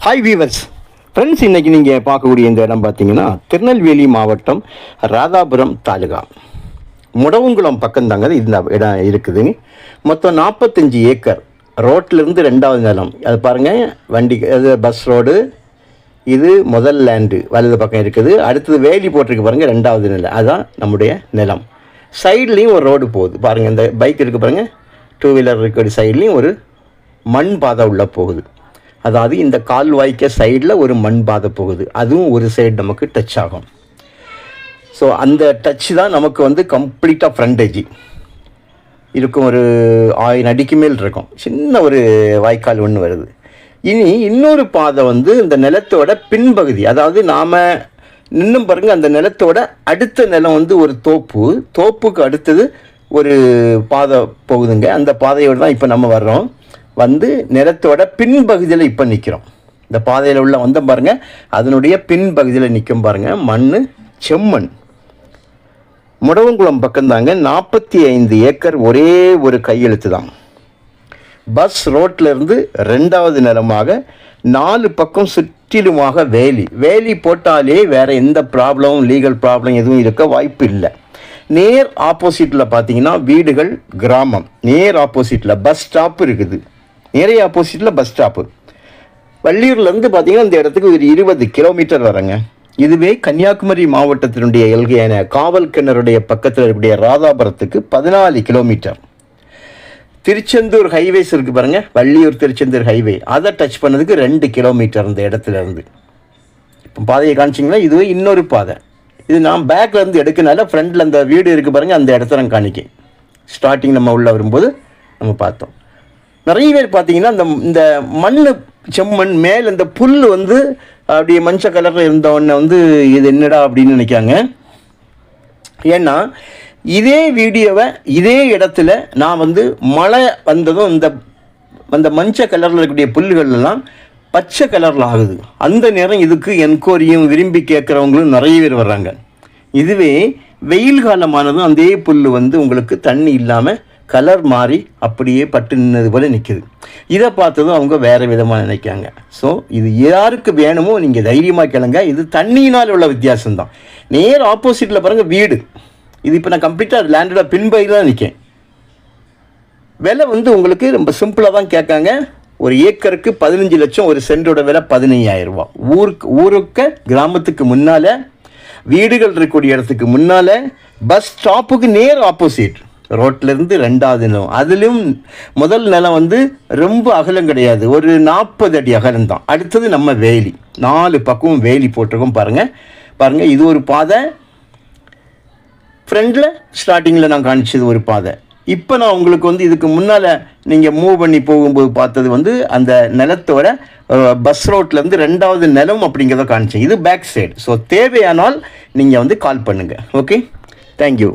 Hi viewers friends, இன்றைக்கி நீங்கள் பார்க்கக்கூடிய இந்த இடம் பார்த்தீங்கன்னா திருநெல்வேலி மாவட்டம் ராதாபுரம் தாலுகா முடவங்குளம் பக்கம்தாங்க இந்த இடம் இருக்குது. மொத்தம் 45 ஏக்கர் ரோட்டிலேருந்து 2வது நிலம். அது பாருங்கள், வண்டி அது பஸ் ரோடு, இது முதல் லேண்டு வலது பக்கம் இருக்குது. அடுத்தது வேலி போட்டிருக்கு பாருங்கள், 2வது நிலம். அதுதான் நம்முடைய நிலம். சைட்லேயும் ஒரு ரோடு போகுது பாருங்கள். இந்த பைக் இருக்குது பாருங்கள், 2 வீலர் இருக்கிற சைட்லேயும் ஒரு மண் பாதை உள்ளே போகுது. அதாவது இந்த கால்வாய்க்க சைடில் ஒரு மண் பாதை போகுது, அதுவும் ஒரு சைடு நமக்கு டச் ஆகும். ஸோ அந்த டச் தான் நமக்கு வந்து கம்ப்ளீட்டாக ஃப்ரண்டேஜ் இருக்கும். ஒரு 1000 அடிக்கு மேல் இருக்கும். சின்ன ஒரு வாய்க்கால் ஒன்று வருது. இனி இன்னொரு பாதை வந்து இந்த நிலத்தோட பின்பகுதி, அதாவது நாம் இன்னும் பாருங்கள், அந்த நிலத்தோட அடுத்த நிலம் வந்து ஒரு தோப்புக்கு அடுத்தது ஒரு பாதை போகுதுங்க. அந்த பாதையோடு தான் இப்போ நம்ம வர்றோம். வந்து நிலத்தோட பின்பகுதியில் இப்போ நிற்கிறோம். இந்த பாதையில் உள்ள வந்த பாருங்கள், அதனுடைய பின்பகுதியில் நிற்கும் பாருங்கள், மண் செம்மண். முடவங்குளம் பக்கம்தாங்க. 45 ஏக்கர் ஒரே ஒரு கையெழுத்து தான். பஸ் ரோட்டிலேருந்து 2வது நிலமாக 4 பக்கம் சுற்றிலுமாக வேலி போட்டாலே வேறு எந்த ப்ராப்ளமும், லீகல் ப்ராப்ளம் எதுவும் இருக்க வாய்ப்பு இல்லை. நேர் ஆப்போசிட்டில் பார்த்தீங்கன்னா வீடுகள், கிராமம். நேர் ஆப்போசிட்டில் பஸ் ஸ்டாப் இருக்குது. நிறைய ஆப்போசிட்டில் பஸ் ஸ்டாப்பு. வள்ளியூர்லேருந்து பார்த்தீங்கன்னா இந்த இடத்துக்கு ஒரு 20 கிலோமீட்டர் வரங்க. இதுவே கன்னியாகுமரி மாவட்டத்தினுடைய எல்கையான காவல் கிணறுடைய பக்கத்தில் இருக்கக்கூடிய ராதாபுரத்துக்கு 14 கிலோமீட்டர். திருச்செந்தூர் ஹைவேஸ் இருக்குது பாருங்கள், வள்ளியூர் திருச்செந்தூர் ஹைவே, அதை டச் பண்ணதுக்கு 2 கிலோமீட்டர் இந்த இடத்துல இருந்து. இப்போ பாதையை காமிச்சிங்கன்னா இதுவே இன்னொரு பாதை. இது நான் பேக்கில் இருந்து எடுக்கனால ஃப்ரண்டில் அந்த வீடு இருக்குது பாருங்கள், அந்த இடத்த நான் காணிக்கேன். ஸ்டார்டிங் நம்ம உள்ளே வரும்போது நம்ம பார்த்தோம். நிறைய பேர் பார்த்தீங்கன்னா இந்த மண் செம்மண் மேலே இந்த புல் வந்து அப்படியே மஞ்சள் கலரில் இருந்தவொடனே வந்து இது என்னடா அப்படின்னு நினைக்காங்க. ஏன்னா இதே வீடியோவை இதே இடத்துல நான் வந்து மழை வந்ததும் இந்த மஞ்சள் கலரில் இருக்கக்கூடிய புல்லுகள்லாம் பச்சை கலரில் ஆகுது. அந்த நேரம் இதுக்கு என்கொயரியும் விரும்பி கேட்குறவங்களும் நிறைய பேர் வர்றாங்க. இதுவே வெயில் காலமானதும் அதே புல் வந்து உங்களுக்கு தண்ணி இல்லாமல் கலர் மாறி அப்படியே பட்டு நின்னது போல் நிற்குது. இதை பார்த்ததும் அவங்க வேறு விதமாக நினைக்காங்க. ஸோ இது யாருக்கு வேணுமோ நீங்கள் தைரியமாக கேளுங்க. இது தண்ணியினால் உள்ள வித்தியாசம்தான். நேர் ஆப்போசிட்டில் பாருங்கள் வீடு. இது இப்போ நான் கம்ப்ளீட்டாக லேண்டோட பின்பகுதியில் தான் நிற்கேன். விலை வந்து உங்களுக்கு ரொம்ப சிம்பிளாக தான் கேட்காங்க. ஒரு ஏக்கருக்கு 15 லட்சம், ஒரு சென்டோட விலை 15,000 ரூபா. ஊருக்கு கிராமத்துக்கு முன்னால், வீடுகள் இருக்கக்கூடிய இடத்துக்கு முன்னால், பஸ் ஸ்டாப்புக்கு நேர் ஆப்போசிட், ரோட்டிலேருந்து 2வது நிலம். அதிலும் முதல் நிலம் வந்து ரொம்ப அகலம் கிடையாது, ஒரு 40 அடி அகலம் தான். அடுத்தது நம்ம வேலி, 4 பக்கமும் வேலி போட்டிருக்கோம் பாருங்கள். இது ஒரு பாதை. ஃப்ரண்டில் ஸ்டார்டிங்கில் நான் காணிச்சது ஒரு பாதை. இப்போ நான் உங்களுக்கு வந்து இதுக்கு முன்னால் நீங்கள் மூவ் பண்ணி போகும்போது பார்த்தது வந்து அந்த நிலத்தோட பஸ் ரோட்லேருந்து 2வது நிலம் அப்படிங்கிறத காணிச்சேன். இது பேக் சைடு. ஸோ தேவையானால் நீங்கள் வந்து கால் பண்ணுங்கள். Okay, thank you.